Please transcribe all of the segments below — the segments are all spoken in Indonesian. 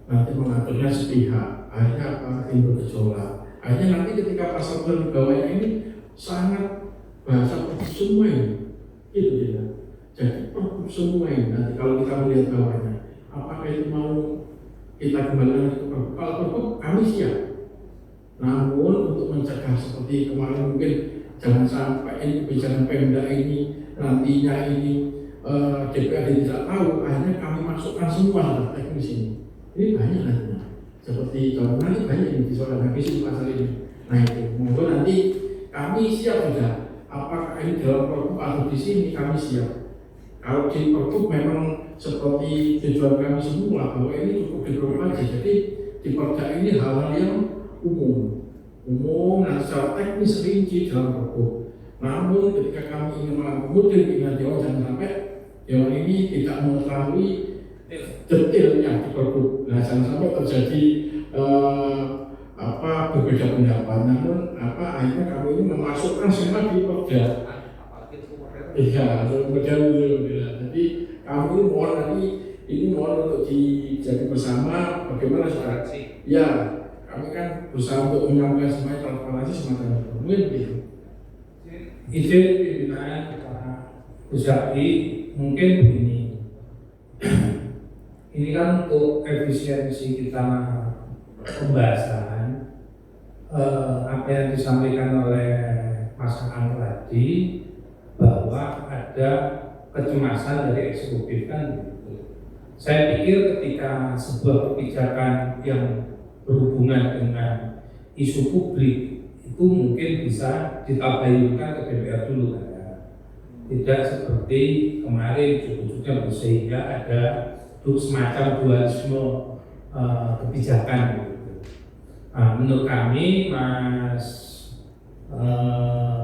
nanti mengaturnya sepihak, akhirnya apa, timbul gejolak. Akhirnya nanti ketika pasal di bawahnya ini sangat bahasa pergub semua ini, gitu ya. Jadi pergub semua ini. Nanti kalau kita melihat bawahnya, apakah itu mau kita kembalikan ke pergub? Kalau pergub kami siap. Namun untuk mencegah seperti kemarin mungkin jangan sampai ini kebijakan Pemda ini nantinya ini DPRD tidak tahu, akhirnya kami masukkan semua teknis ini. Ini banyak nantinya. Seperti contoh nanti banyak yang disoalkan visi pasal ini. Nah itu, monggo nanti kami siap sudah. Apakah ini dalam pergub atau di sini kami siap. Kalau di pergub memang seperti tujuan kami semua bahwa ini cukup di pergub aja. Jadi di perda ini hal-hal yang umum dan secara teknis rinci dalam pergub. Namun ketika kami ingin mengakomodir dengan Dewan, jangan sampai Dewan ini tidak mengetahui detailnya di pergub. Nah, jangan sampai terjadi berbeda pendapat. Namun akhirnya kami ini memasukkan semua di perda. Iya, kemudian jadi kami ini mohon nanti ini mohon untuk dijadi bersama bagaimana sekarang sih? Ya, kami kan berusaha untuk menyampaikan semuanya transparansi semacam itu. Mungkin begitu. Izin pimpinan Pusati mungkin begini. Ini kan untuk efisiensi kita pembahasan apa yang disampaikan oleh Mas Ang tadi bahwa ada kecemasan dari eksekutif kan gitu. Saya pikir ketika sebuah kebijakan yang berhubungan dengan isu publik itu mungkin bisa ditabayunkan ke DPR dulu kan ya. Tidak seperti kemarin cukup-cukup sehingga ada semacam dualisme kebijakan gitu. Menurut kami Mas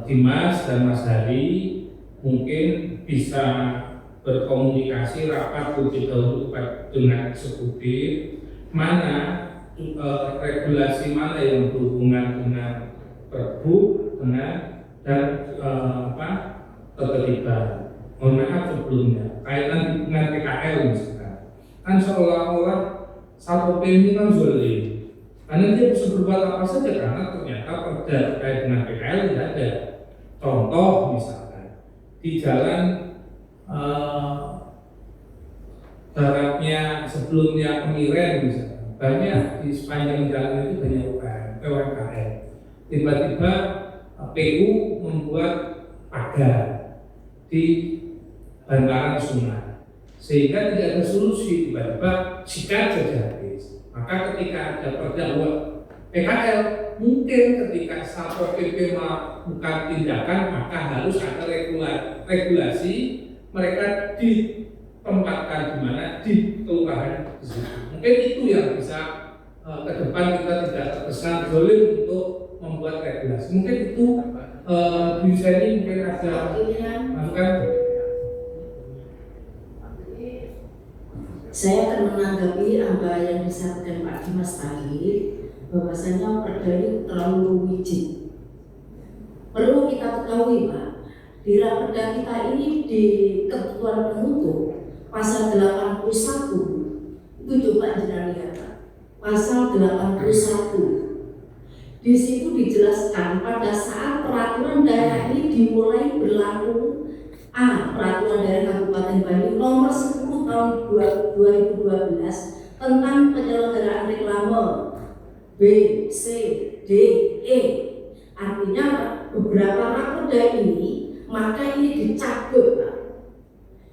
Dimas dan Mas Hari mungkin bisa berkomunikasi rapat lebih dahulu dengan eksekutif mana regulasi mana yang berhubungan dengan pergub dengan dan keterlibatan. Mohon maaf sebelumnya kaitan dengan PKL misalkan kan seolah-olah Satpol PP ini kan zolim karena dia bisa berbuat apa saja karena ternyata perda terkait dengan PKL tidak ada. Contoh misalkan di jalan daratnya sebelumnya Kemiren misalkan banyak di sepanjang jalan itu banyak UMKM. Tiba-tiba PU membuat pagar di bantaran sungai sehingga tidak ada solusi, tiba-tiba sikat saja habis. Maka ketika ada perda PKL mungkin ketika Satpol PP melakukan tindakan maka harus ada regulasi mereka ditempatkan di mana di kelurahan di situ. Mungkin itu yang bisa ke depan kita tidak terkesan zolim untuk membuat regulasi. Mungkin itu bisa ini mungkin ada masukan. Saya akan menanggapi apa yang disampaikan Pak Dimas tadi, bahwasanya perda ini terlalu rigid. Perlu kita ketahui Pak, di raperda kita ini di ketentuan penutup pasal 81 itu coba jenengan lihat Pak. Pasal 81 di situ dijelaskan pada saat peraturan daerah ini dimulai berlaku peraturan daerah Kabupaten Bandung nomor 10 tahun 2012 tentang penyelenggaraan reklame B, C, D, E. Artinya beberapa raperda ini maka ini dicabut Pak.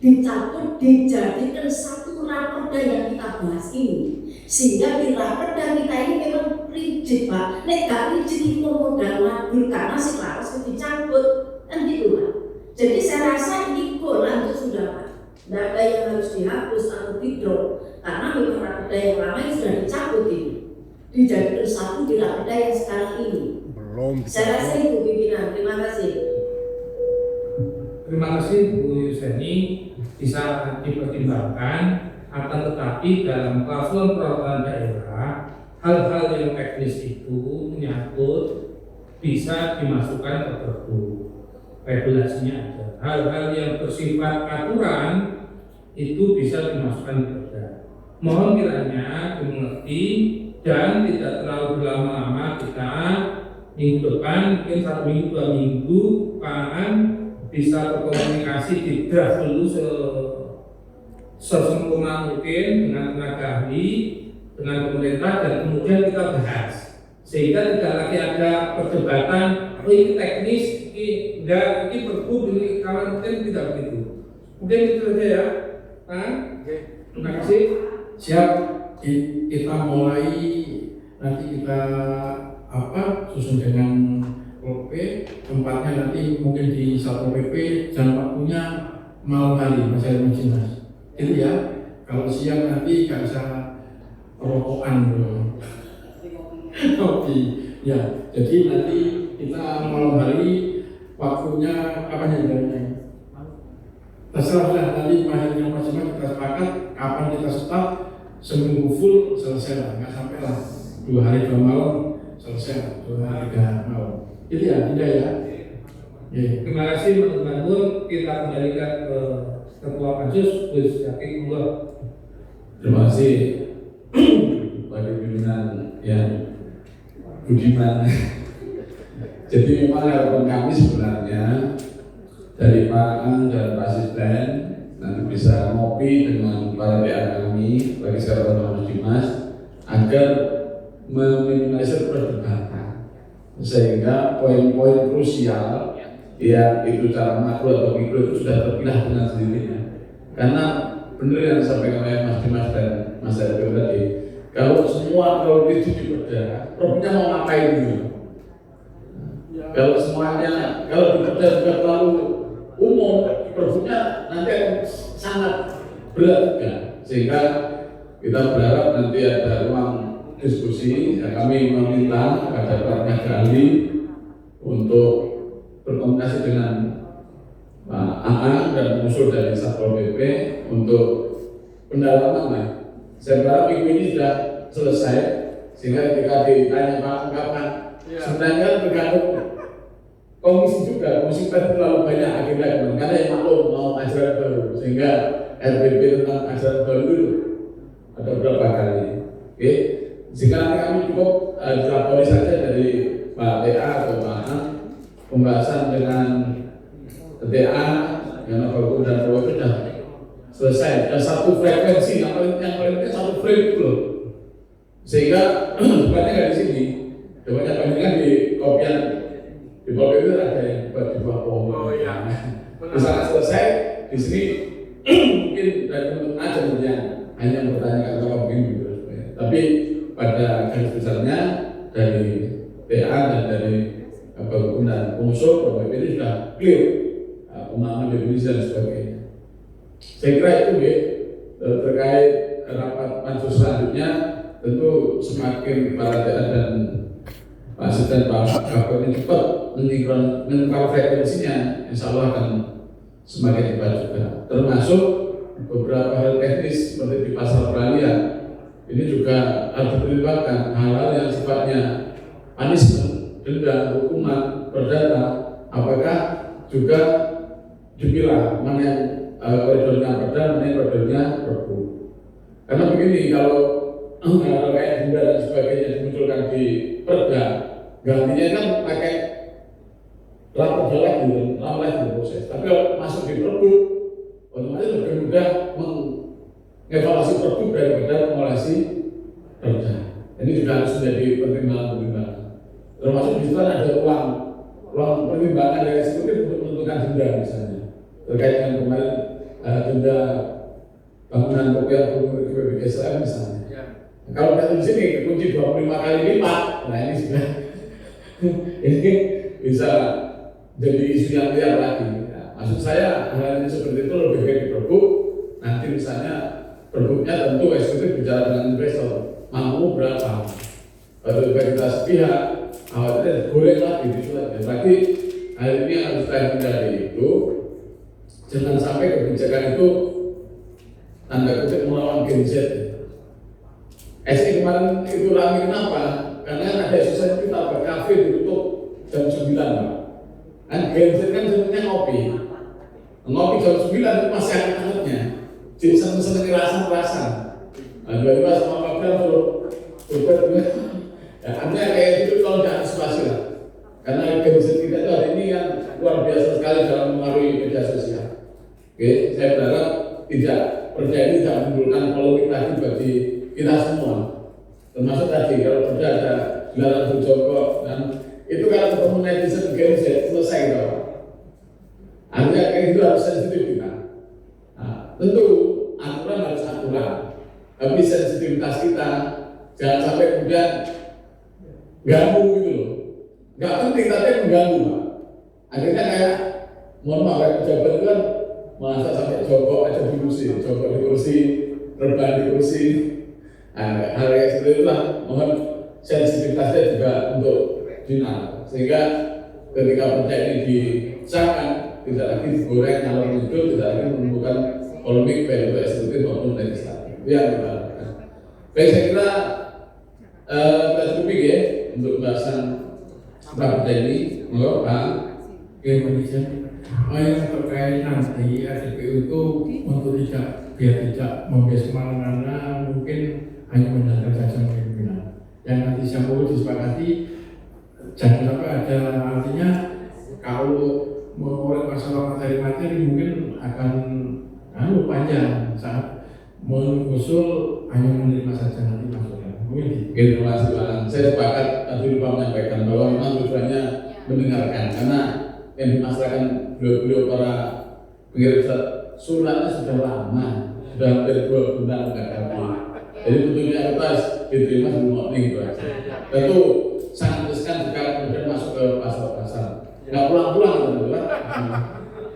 Dicabut dijadikan satu raperda yang kita bahas ini. Sehingga di raperda kita ini memang rigid Pak. Nek gak rigid itu modal ngabul karena si laras itu dicabut kan gitu Pak. Jadi saya rasa ini lanjut sudah Pak. Tidak ada yang harus dihapus atau tidak karena memang raperda yang lama ini sudah dicabut ini. Dijadikan satu di raperda yang sekarang ini. Belum. Saya rasa itu pimpinan. Terima kasih. Terima kasih Bu Yuseni, bisa dipertimbangkan. Akan tetapi dalam peraturan peraturan daerah hal-hal yang teknis itu menyangkut bisa dimasukkan ke pergub. Regulasinya ada. Hal-hal yang bersifat aturan itu bisa dimasukkan ke perda. Mohon kiranya mengerti dan tidak terlalu berlama-lama. Kita minggu depan mungkin 1 minggu 2 minggu Pak bisa berkomunikasi di draft dulu sesempurna mungkin dengan tenaga ahli, dengan pemerintah, dan kemudian kita bahas sehingga tidak lagi ada perdebatan ini teknis, ini enggak, ini perbu, ini kawan, mungkin tidak begitu. Mungkin itu saja ya Pak. Terima kasih. Siap. Kita mulai nanti kita susun dengan PP, tempatnya nanti mungkin di Satpol PP, dan waktunya malam hari Mas itu ya. Kalau siang nanti nggak bisa rokokan kopi ya. Jadi nanti kita malam hari waktunya kapan ya jalannya? Terserah nanti masing-masing kita sepakat kapan kita start. Seminggu full selesai lah, nggak sampai lah 2 hari 2 malam selesai, 2 hari 3 malam. Itu ya, tidak ya. Terima kasih teman-teman. Kita kembalikan ke Ketua Pansus, Gus Yaki. Terima kasih bagi pimpinan yang budiman. Jadi memang harapan kami sebenarnya dari Pak Ang dan Pak Asisten nanti bisa ngopi dengan para PA kami bagi sahabat Mas Dimas agar meminimalisir perdebatan sehingga poin-poin krusial yang itu cara makro atau mikro itu sudah terpilah dengan sendirinya. Karena benar yang disampaikan oleh Mas Dimas dan Mas Arifin tadi, kalau semua kalau itu diperda, problemnya mau ngapain gitu? Kalau semuanya kalau diperda juga terlalu umum, problemnya nanti akan sangat berat kan? Sehingga kita berharap nanti ada ruang diskusi. Ya, kami meminta kepada para tenaga ahli untuk berkomunikasi dengan Pak Aan dan unsur dari Satpol PP untuk pendalaman lah. Saya berharap minggu ini sudah selesai sehingga ketika ditanya Pak kapan, sebenarnya tergantung komisi juga, komisi terlalu banyak agenda karena yang maklum mau ajaran baru sehingga RPP tentang ajaran baru dulu ada berapa kali. Oke, jika nanti kami cukup dilapori saja dari Pak TA atau Pak An pembahasan dengan TA yang Bapak dan Bapak sudah selesai, dan satu frekuensi yang paling penting satu frame dulu sehingga bukannya nggak di sini, banyak bandingan di kopian. Di bawah itu ada yang buat di bawah pohon. Oh iya. Misalnya selesai di sini mungkin dari teman-teman aja yang hanya bertanya kalau begini gitu. Tapi pada garis besarnya dari PA dan dari Bapak dan unsur Bapak ini sudah clear pemahaman definisi dan sebagainya. Saya kira itu ya terkait rapat pansus selanjutnya tentu semakin para PA dan Pak Asisten Pak Kapolri ini cepat meningkatkan frekuensinya, insya Allah akan semakin cepat juga. Termasuk beberapa hal teknis seperti di pasal peralihan ini juga harus dipertimbangkan hal-hal yang sifatnya punishment, denda, hukuman, perdata, apakah juga dipilah mana yang koridornya perda, mana yang koridornya perbu. Karena begini, kalau kayak denda dan sebagainya dimunculkan di perda, gantinya kan pakai lapor jalan lama lagi proses. Tapi kalau masuk di perbu, otomatis lebih mudah mengevaluasi perbu daripada mengevaluasi perda. Ini juga harus menjadi pertimbangan. Termasuk di situ ada uang pertimbangan dari eksekutif untuk menentukan denda misalnya. Terkait dengan kemarin denda bangunan Tokyo PBGSLM misalnya. Kalau kita di sini kunci 25 kali lipat, nah ini sudah ini bisa jadi isu yang liar lagi. Nah, maksud saya hal seperti itu lebih baik diperbu. Nanti misalnya perbuknya tentu eksekutif bicara dengan investor mampu berapa. Kalau kita sepihak, awalnya boleh lagi disulat. Tapi hari ini harus kita hindari itu. Jangan sampai kebijakan itu tanda kutip melawan Gen Z. SI kemarin itu rame kenapa? Karena ada isu kita berkafe ditutup jam 9 Pak. Kan Gen Z kan sebenarnya ngopi jam 9 itu masih hangat-hangatnya. Jadi seneng-seneng rasa. Nah, tiba-tiba sama Pak Bram suruh Super juga. Ya, artinya kayak itu kalau diantisipasi lah. Karena kondisi kita itu hari ini kan luar biasa sekali dalam mengaruhi media sosial. Oke, saya berharap tidak percaya ini tidak menimbulkan polemik lagi bagi kita semua. Termasuk tadi kalau sudah ada gelaran berjongkok dan itu kalau ketemu netizen game selesai gitu. Artinya kayak itu harus sensitif kita. Nah, tentu aturan harus aturan, tapi sensitivitas kita jangan sampai kemudian ganggu gitu loh. Nggak penting tapi mengganggu Pak. Akhirnya kayak mohon maaf kayak pejabat itu kan masa sampai jongkok aja di kursi, jongkok di kursi, terbang di kursi. Nah, hal yang seperti itulah mohon sensitivitasnya juga untuk final sehingga ketika perda ini disahkan tidak lagi digoreng ngalor ngidul, tidak lagi menimbulkan polemik baik itu eksekutif maupun legislatif. Itu yang kita lakukan. Baik, saya kira kita cukup ya untuk bahasan perda ini. Monggo Pak. Oke, Indonesia. Yang terkait nanti RDPU itu untuk biar tidak membahas kemana-mana, mungkin hanya mendatangkan saja pimpinan. Yang nanti siang perlu disepakati, jangan sampai ada artinya kalau mengorek masalah materi mungkin akan panjang saat mengusul hanya menerima saja nanti maksudnya. Mungkin gitu Mas Iwan. Saya sepakat tadi lupa menyampaikan bahwa memang tujuannya mendengarkan karena yang dimasalahkan beliau-beliau para pengirim suratnya sudah lama, sudah hampir 2 bulan nggak ada. Jadi tentunya kita diterima sebelum opening itu aja. Tentu sangat riskan jika kemudian masuk ke pasar-pasar. Nggak pulang-pulang tentu kan.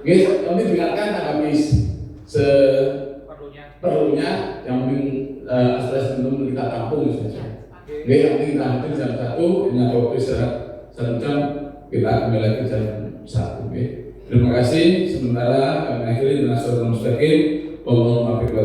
Guys, kami dengarkan habis seperlunya yang penting aspirasi teman-teman kita tampung saja. Oke, yang penting kita hadir jam 1 dengan waktu istirahat 1 jam, kita kembali lagi jam 1. Oke. Terima kasih. Sementara kami akhiri dengan saudara mustaqim. Mohon maaf.